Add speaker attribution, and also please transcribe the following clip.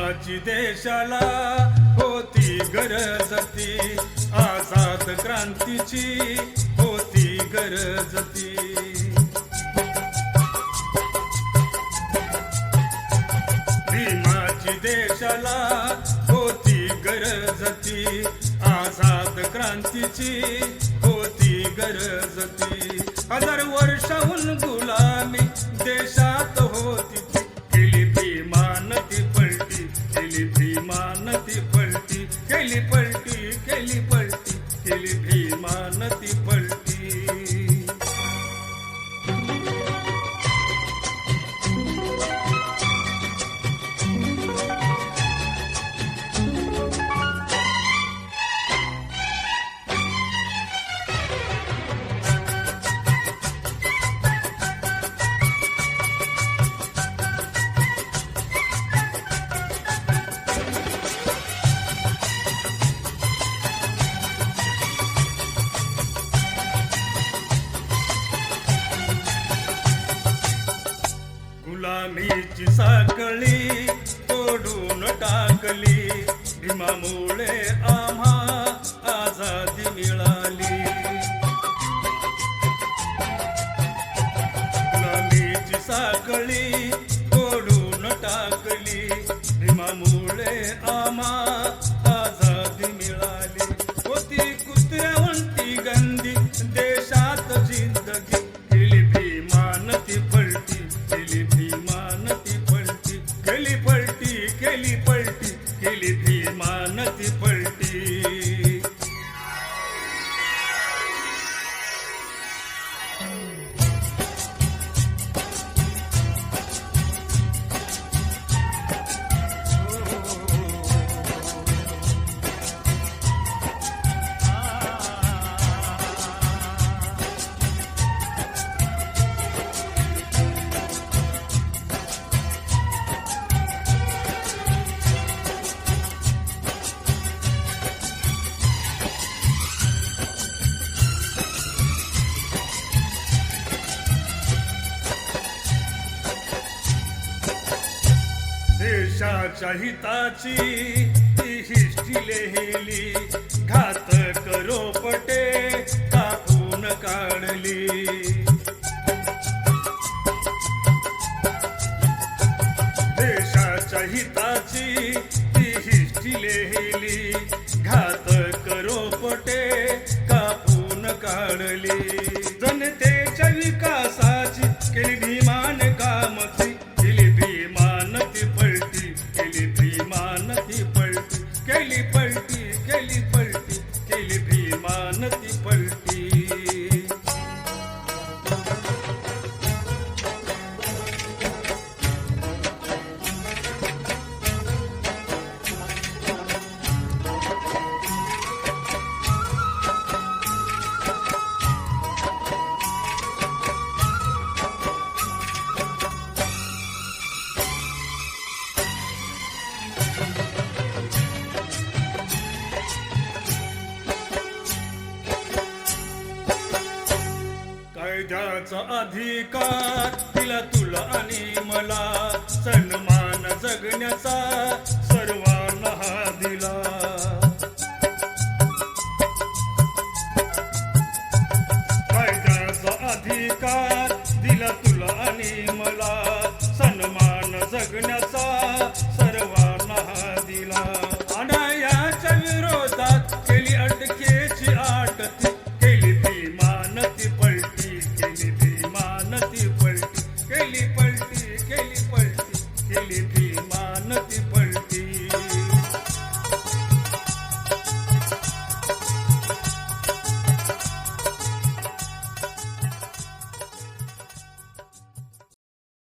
Speaker 1: भीमाची देशाला होती गरज ती, आझाद क्रांतीची होती गरज ती. भीमाची देशाला होती गरज ती, आझाद क्रांतीची होती गरज ती. 1000 वर्षाहून गुलामी देशात होती ती, केली भीमान ती पलटी, केली भीमान ती पलटी, केली पलटी, केली पलटी, केली भीमान ती पलटी. गुलामीची साखळी तोडून टाकली, भीमामुळे आम्हा आझादी मिळाली. गुलामीची साखळी तोडून टाकली, भीमामुळे आम्हा आझादी मिळाली. होती कुत्र्यावंती गंदी देशात जिंदगी, केली भीमान ती पलटी, केली भीमान ती पलटी, केली पलटी, केली पलटी, केली भीमान ती पलटी. देशाच्या हिताची ती हिष्टी लिहिली, घातक रोपटे कापून काढली. देशाच्या हिताची ती हिष्टी लिहिली, घातक रोपटे कापून काढली. जनतेच्या विकासाची केली भीमान कामती, केली भीमान ती पलटी, केली भीमान ती पलटी, केली पलटी, केली पलटी, केली भीमान ती पलटी. कायद्याचा अधिकार दिला तुला आणि मला, सन्मान जगण्याचा सर्वांना हा दिला. कायद्याचा अधिकार दिला तुला आणि मला,